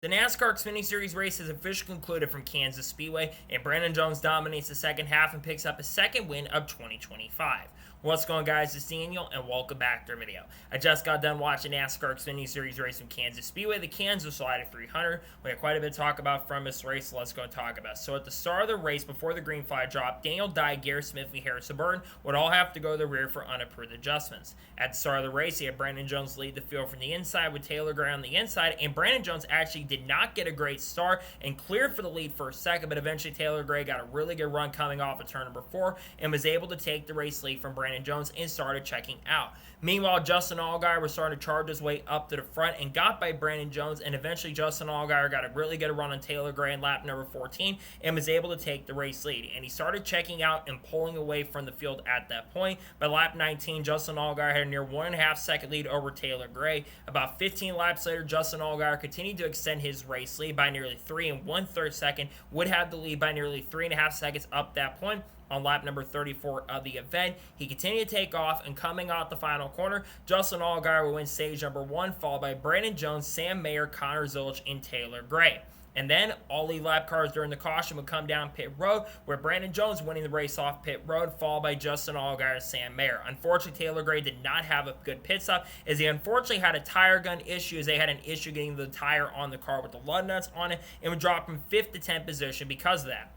The NASCAR Xfinity Series race has officially concluded from Kansas Speedway, and Brandon Jones dominates the second half and picks up his second win of 2025. What's going on, guys? It's Daniel, and welcome back to our video. I just got done watching NASCAR Xfinity Series race from Kansas Speedway, the Kansas Slider 300. We had quite a bit to talk about from this race, so let's go and talk about it. So at the start of the race, before the green flag dropped, Daniel Dye, Garrett Smith, and Harrison Burton would all have to go to the rear for unapproved adjustments. At the start of the race, he had Brandon Jones lead the field from the inside with Taylor Gray on the inside, and Brandon Jones actually did not get a great start and cleared for the lead for a second, but eventually Taylor Gray got a really good run coming off of turn number 4 and was able to take the race lead from Brandon Jones and started checking out. Meanwhile, Justin Allgaier was starting to charge his way up to the front and got by Brandon Jones, and eventually Justin Allgaier got a really good run on Taylor Gray in lap number 14 and was able to take the race lead. And he started checking out and pulling away from the field at that point. By lap 19, Justin Allgaier had a near 1.5 second lead over Taylor Gray. About 15 laps later, Justin Allgaier continued to extend his race lead by nearly 3 1/3 seconds, would have the lead by nearly 3.5 seconds up that point. On lap number 34 of the event, he continued to take off, and coming out the final corner, Justin Allgaier will win stage number 1, followed by Brandon Jones, Sam Mayer, Connor Zilisch, and Taylor Gray. And then all the lap cars during the caution would come down pit road, where Brandon Jones winning the race off pit road, followed by Justin Allgaier and Sam Mayer. Unfortunately, Taylor Gray did not have a good pit stop, as he unfortunately had a tire gun issue, as they had an issue getting the tire on the car with the lug nuts on it, and would drop from 5th to 10th position because of that.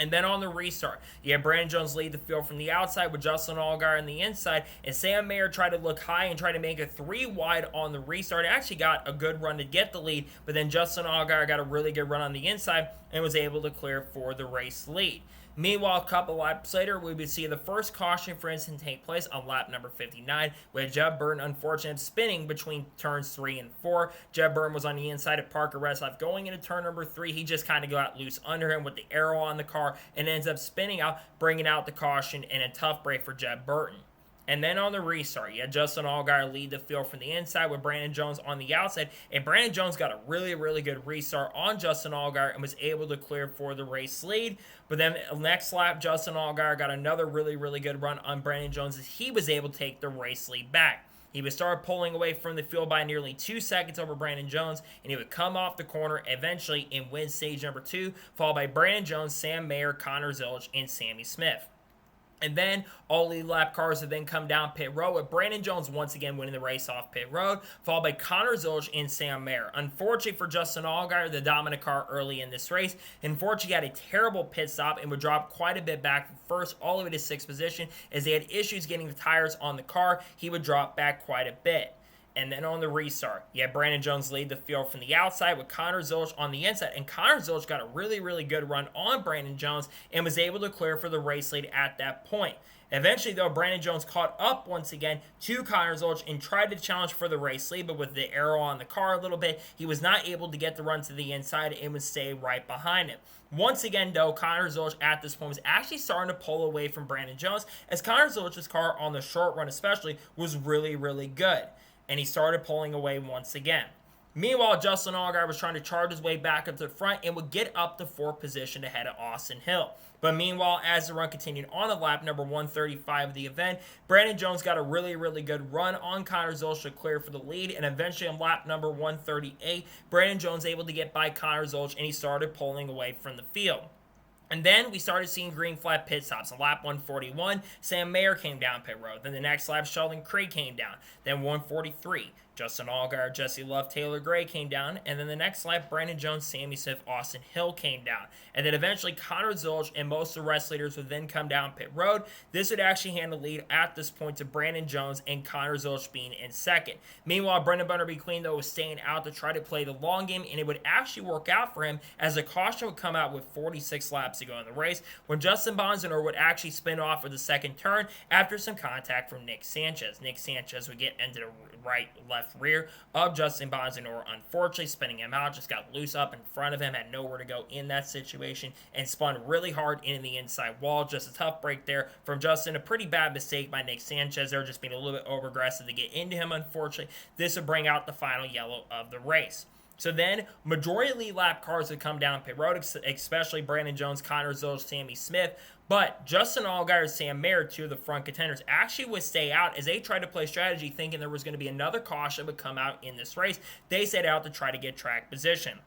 And then on the restart, you had Brandon Jones lead the field from the outside with Justin Allgaier on the inside, and Sam Mayer tried to look high and try to make it 3 wide on the restart. He actually got a good run to get the lead, but then Justin Allgaier got a really good run on the inside and was able to clear for the race lead. Meanwhile, a couple laps later, we would see the first caution for instance take place on lap number 59, with Jeb Burton unfortunately spinning between turns 3 and 4. Jeb Burton was on the inside of Parker Reslov going into turn number 3. He just kind of got loose under him with the arrow on the car and ends up spinning out, bringing out the caution and a tough break for Jeb Burton. And then on the restart, you had Justin Allgaier lead the field from the inside with Brandon Jones on the outside. And Brandon Jones got a really, really good restart on Justin Allgaier and was able to clear for the race lead. But then next lap, Justin Allgaier got another really, really good run on Brandon Jones as he was able to take the race lead back. He would start pulling away from the field by nearly 2 seconds over Brandon Jones, and he would come off the corner eventually and win stage number 2, followed by Brandon Jones, Sam Mayer, Connor Zilisch, and Sammy Smith. And then all the lap cars would then come down pit road, with Brandon Jones once again winning the race off pit road, followed by Connor Zilisch and Sam Mayer. Unfortunately for Justin Allgaier, the dominant car early in this race, unfortunately had a terrible pit stop and would drop quite a bit back from first all the way to 6th position. As they had issues getting the tires on the car, he would drop back quite a bit. And then on the restart, you had Brandon Jones lead the field from the outside with Connor Zilisch on the inside. And Connor Zilisch got a really, really good run on Brandon Jones and was able to clear for the race lead at that point. Eventually, though, Brandon Jones caught up once again to Connor Zilisch and tried to challenge for the race lead, but with the arrow on the car a little bit, he was not able to get the run to the inside and would stay right behind him. Once again, though, Connor Zilisch at this point was actually starting to pull away from Brandon Jones, as Connor Zilisch's car on the short run especially was really, really good. And he started pulling away once again. Meanwhile, Justin Allgaier was trying to charge his way back up to the front and would get up to 4th position ahead of Austin Hill. But meanwhile, as the run continued on at lap number 135 of the event, Brandon Jones got a really, really good run on Connor Zilisch to clear for the lead, and eventually on lap number 138, Brandon Jones able to get by Connor Zilisch, and he started pulling away from the field. And then we started seeing green flag pit stops. On lap 141, Sam Mayer came down pit road. Then the next lap, Sheldon Craig came down. Then 143, Justin Allgaier, Jesse Love, Taylor Gray came down. And then the next lap, Brandon Jones, Sammy Smith, Austin Hill came down. And then eventually Connor Zilisch and most of the rest leaders would then come down pit road. This would actually hand the lead at this point to Brandon Jones and Connor Zilisch being in second. Meanwhile, Brendan Butterby Queen, though, was staying out to try to play the long game, and it would actually work out for him as the caution would come out with 46 laps to go in the race, when Justin Bonzanor would actually spin off with the second turn after some contact from Nick Sanchez. Nick Sanchez would get into the left rear of Justin Bonzanor, unfortunately spinning him out, just got loose up in front of him, had nowhere to go in that situation, and spun really hard into the inside wall. Just a tough break there from Justin. A pretty bad mistake by Nick Sanchez there, just being a little bit over aggressive to get into him, unfortunately. This would bring out the final yellow of the race. So then, majority of lead lap cars would come down pit road, especially Brandon Jones, Connor Zilisch, Sammy Smith. But Justin Allgaier and Sam Mayer, two of the front contenders, actually would stay out as they tried to play strategy, thinking there was going to be another caution that would come out in this race. They set out to try to get track position.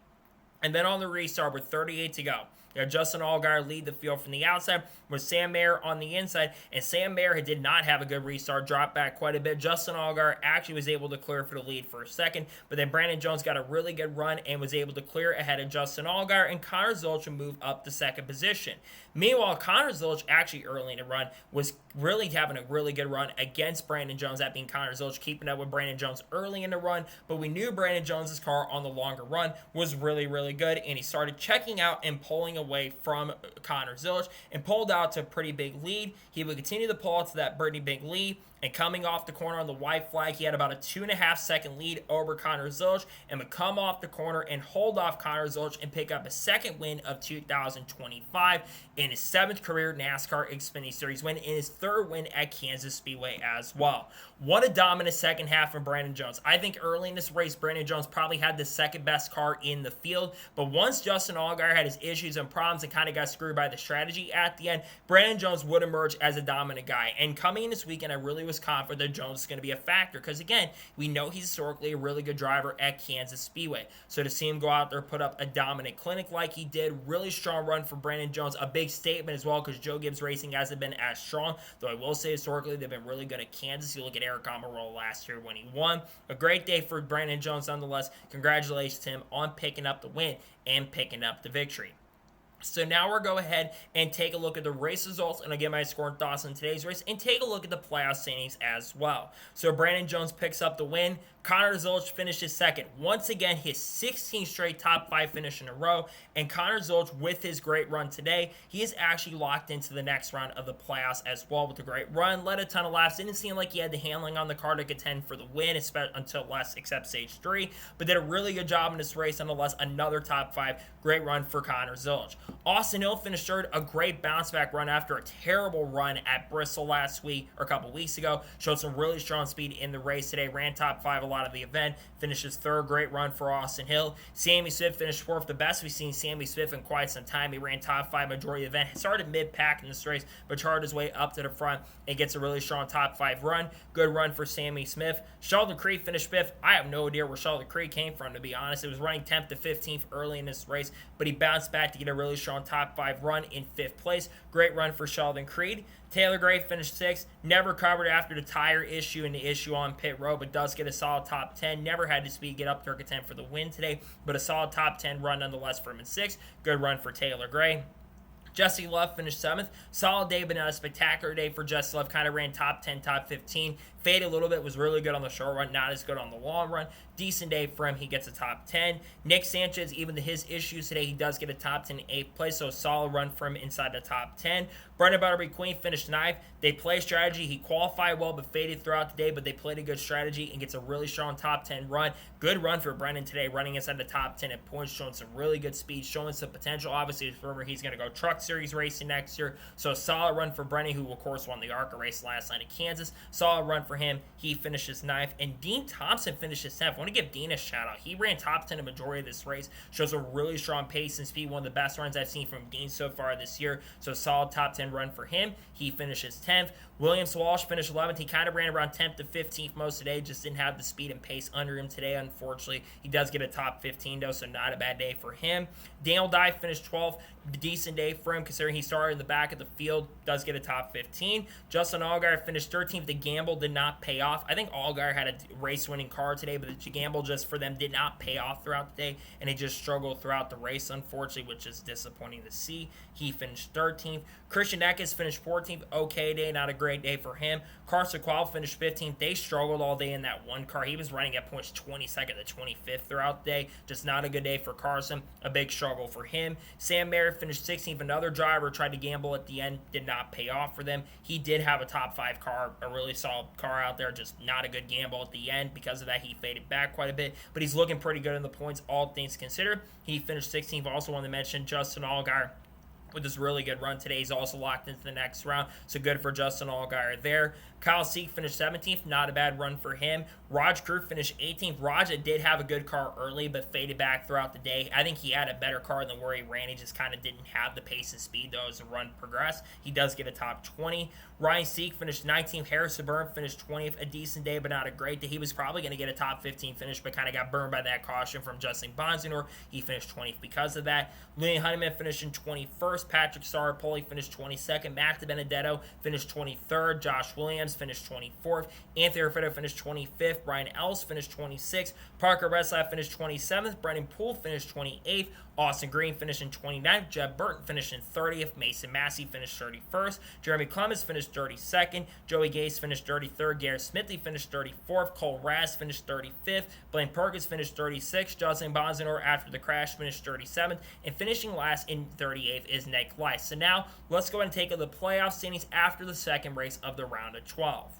And then on the restart with 38 to go, Justin Allgaier lead the field from the outside with Sam Mayer on the inside, and Sam Mayer did not have a good restart, dropped back quite a bit. Justin Allgaier actually was able to clear for the lead for a second, but then Brandon Jones got a really good run and was able to clear ahead of Justin Allgaier, and Connor Zilisch moved up to second position. Meanwhile, Connor Zilisch actually early in the run was really having a really good run against Brandon Jones, that being Connor Zilisch keeping up with Brandon Jones early in the run, but we knew Brandon Jones's car on the longer run was really, really good, and he started checking out and pulling away from Connor Zilisch and pulled out to a pretty big lead. He would continue to pull out to that pretty big lead, and coming off the corner on the white flag, he had about a 2.5 second lead over Connor Zilisch and would come off the corner and hold off Connor Zilisch and pick up a second win of 2025 in his 7th career NASCAR Xfinity Series win and his 3rd win at Kansas Speedway as well. What a dominant second half from Brandon Jones. I think early in this race, Brandon Jones probably had the second best car in the field, but once Justin Allgaier had his issues and problems and kind of got screwed by the strategy at the end, Brandon Jones would emerge as a dominant guy. And coming in this weekend, I really was confident that Jones is going to be a factor because, again, we know he's historically a really good driver at Kansas Speedway. So to see him go out there, put up a dominant clinic like he did, really strong run for Brandon Jones, a big statement as well because Joe Gibbs Racing hasn't been as strong, though I will say historically they've been really good at Kansas. You look at Eric Almirola last year when he won. A great day for Brandon Jones nonetheless. Congratulations to him on picking up the win and picking up the victory. So now we'll go ahead and take a look at the race results, and I'll get my score and thoughts on today's race, and take a look at the playoff standings as well. So Brandon Jones picks up the win. Connor Zilisch finishes second. Once again, his 16th straight top 5 finish in a row, and Connor Zilisch, with his great run today, he is actually locked into the next round of the playoffs as well with a great run. Led a ton of laps. Didn't seem like he had the handling on the car to contend for the win, until last except stage 3, but did a really good job in this race nonetheless. Another top 5. Great run for Connor Zilisch. Austin Hill finished third, a great bounce back run after a terrible run at Bristol last week or a couple weeks ago. Showed some really strong speed in the race today, ran top 5 a lot of the event, finishes third. Great run for Austin Hill. Sammy Smith finished 4th, the best we've seen Sammy Smith in quite some time. He ran top 5 majority of the event, started mid-pack in this race, but charged his way up to the front and gets a really strong top 5 run. Good run for Sammy Smith. Sheldon Creed finished 5th. I have no idea where Sheldon Creed came from, to be honest. It was running 10th to 15th early in this race, but he bounced back to get a really strong top 5 run in 5th place. Great run for Sheldon Creed. Taylor Gray finished 6th, never covered after the tire issue and the issue on pit road, but does get a solid top 10. Never had to speed get up to contend for the win today, but a solid top 10 run nonetheless for him in 6th. Good run for Taylor Gray. Jesse Love finished 7th. Solid day, but not a spectacular day for Jesse Love. Kind of ran top 10, top 15. Faded a little bit, was really good on the short run, not as good on the long run. Decent day for him. He gets a top 10. Nick Sanchez, even to his issues today, he does get a top 10 in 8th place, so a solid run for him inside the top 10. Brendan Butterby Queen finished 9th. They play strategy. He qualified well, but faded throughout the day, but they played a good strategy and gets a really strong top 10 run. Good run for Brendan today, running inside the top 10 at points, showing some really good speed, showing some potential. Obviously, remember, he's going to go Truck Series racing next year, so a solid run for Brendan, who, of course, won the ARCA race last night at Kansas. Solid run for him. He finishes 9th, and Dean Thompson finishes 10th. I want to give Dean a shout out. He ran top 10 in the majority of this race, shows a really strong pace and speed, one of the best runs I've seen from Dean so far this year, so solid top 10 run for him. He finishes 10th. Williams Walsh finished 11th. He kind of ran around 10th to 15th most of the day, just didn't have the speed and pace under him today, unfortunately. He does get a top 15, though, so not a bad day for him. Daniel Dye finished 12th. Decent day for him, considering he started in the back of the field. Does get a top 15. Justin Allgaier finished 13th. The gamble did not pay off. I think Allgaier had a race-winning car today, but the gamble just for them did not pay off throughout the day, and he just struggled throughout the race, unfortunately, which is disappointing to see. He finished 13th. Christian Eckes finished 14th. Okay day, not a great day for him. Carson Qual finished 15th. They struggled all day in that one car. He was running at points 22nd to 25th throughout the day. Just not a good day for Carson. A big struggle for him. Sam Mayer finished 16th. Another driver tried to gamble at the end. Did not pay off for them. He did have a top 5 car, a really solid car out there. Just not a good gamble at the end. Because of that, he faded back quite a bit. But he's looking pretty good in the points, all things considered. He finished 16th. Also want to mention Justin Allgaier with this really good run today. He's also locked into the next round, so good for Justin Allgaier there. Kyle Sieg finished 17th, not a bad run for him. Raj Crew finished 18th. Raj did have a good car early, but faded back throughout the day. I think he had a better car than where he ran. He just kind of didn't have the pace and speed, though, as the run progressed. He does get a top 20. Ryan Sieg finished 19th. Harrison Byrne finished 20th. A decent day, but not a great day. He was probably going to get a top 15 finish, but kind of got burned by that caution from Justin Bonsignor. He finished 20th because of that. Julian Honeyman finished in 21st. Patrick Sarapoli finished 22nd. Matt DiBenedetto finished 23rd. Josh Williams finished 24th. Anthony Raffetto finished 25th. Brian Ellis finished 26th. Parker Reslab finished 27th. Brendan Poole finished 28th. Austin Green finished in 29th. Jeb Burton finished in 30th. Mason Massey finished 31st. Jeremy Clemens finished 32nd. Joey Gase finished 33rd. Garrett Smithy finished 34th. Cole Raz finished 35th. Blaine Perkins finished 36th. Justin Bonsignor, after the crash, finished 37th. And finishing last in 38th is Nick Weiss. So now let's go ahead and take a look at the playoff standings after the second race of the round of 12.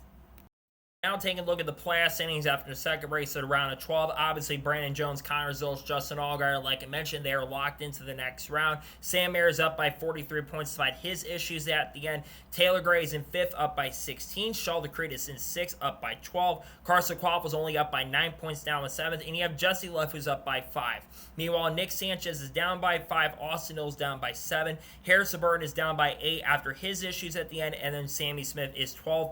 Now taking a look at the playoff standings after the second race of the round of 12. Obviously, Brandon Jones, Connor Zilch, Justin Allgaier, like I mentioned, they are locked into the next round. Sam Mayer is up by 43 points despite his issues at the end. Taylor Gray is in 5th, up by 16. Shaw Decreed is in 6th, up by 12. Carson Quaff was only up by 9 points, down in 7th. And you have Jesse Love, who's up by 5. Meanwhile, Nick Sanchez is down by 5. Austin Hill is down by 7. Harrison Burton is down by 8 after his issues at the end. And then Sammy Smith is 12,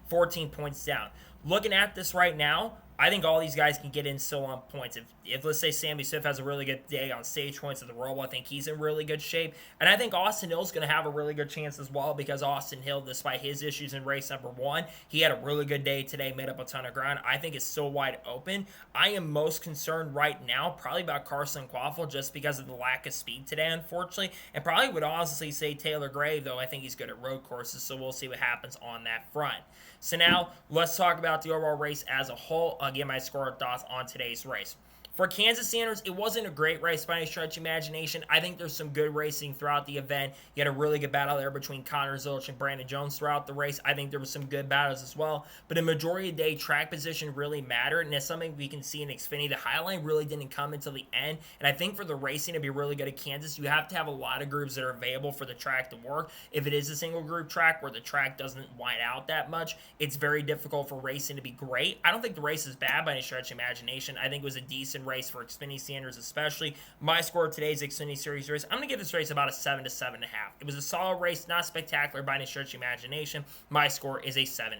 14 points down. Looking at this right now, I think all these guys can get in still on points. If let's say Sammy Smith has a really good day on stage points of the Roval, I think he's in really good shape. And I think Austin Hill's going to have a really good chance as well, because Austin Hill, despite his issues in race number 1, he had a really good day today, made up a ton of ground. I think it's still wide open. I am most concerned right now probably about Carson Quaffle, just because of the lack of speed today, unfortunately. And probably would honestly say Taylor Gray, though I think he's good at road courses, so we'll see what happens on that front. So now let's talk about the overall race as a whole. I'll give my score and thoughts on today's race. For Kansas standards, it wasn't a great race by any stretch of imagination. I think there's some good racing throughout the event. You had a really good battle there between Connor Zilch and Brandon Jones throughout the race. I think there was some good battles as well. But in majority of the day, track position really mattered. And it's something we can see in Xfinity. The highline really didn't come until the end. And I think for the racing to be really good at Kansas, you have to have a lot of groups that are available for the track to work. If it is a single group track where the track doesn't wide out that much, it's very difficult for racing to be great. I don't think the race is bad by any stretch of imagination. I think it was a decent race for Xfinity standards especially. My score of today's Xfinity Series race, I'm going to give this race about a 7 to 7.5. It was a solid race, not spectacular by any stretch of imagination. My score is a 7.5.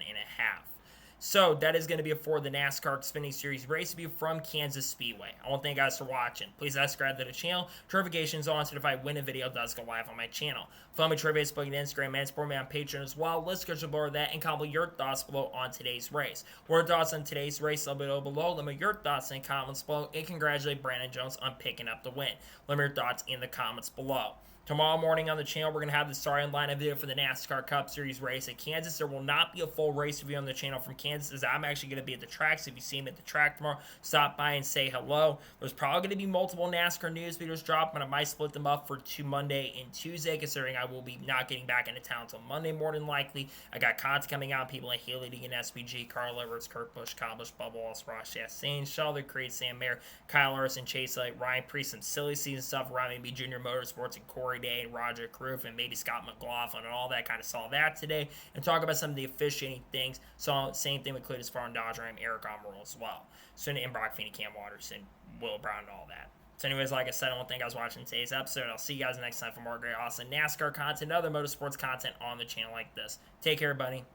So that is going to be it for the NASCAR Xfinity Series race review from Kansas Speedway. I want to thank you guys for watching. Please subscribe to the channel. Notifications on so if I win a video does go live on my channel. Follow me on Twitter, Facebook, and Instagram, and support me on Patreon as well. Let's go to below that and comment your thoughts below on today's race. What are your thoughts on today's race? Let me know below. Let me know your thoughts in the comments below. And congratulate Brandon Jones on picking up the win. Let me know your thoughts in the comments below. Tomorrow morning on the channel, we're going to have the starting lineup video for the NASCAR Cup Series race at Kansas. There will not be a full race review on the channel from Kansas, as I'm actually going to be at the track. So if you see me at the track tomorrow, stop by and say hello. There's probably going to be multiple NASCAR news videos dropped, but I might split them up for Monday and Tuesday, considering I will be not getting back into town until Monday more than likely. I got content coming out, people like Haley Deegan, SPG, Carl Edwards, Kurt Busch, Kyle Busch, Bubba Wallace, Ross Chastain, Sheldon Creed, Sam Mayer, Kyle Larson, Chase Elliott, Ryan Preece, some silly season stuff, Ryan B. Junior Motorsports, and Corey Day, and Roger Roof, and maybe Scott McLaughlin and all that. Kind of saw that today, and talk about some of the officiating things. So same thing with Cletus Farr and Dodger and Eric Almirola as well. So and Brock Feeney, Cam Watterson, Will Brown, and all that. So anyways, like I said, I want to thank you guys for watching today's episode. I'll see you guys next time for more great, awesome NASCAR content and other motorsports content on the channel like this. Take care, everybody.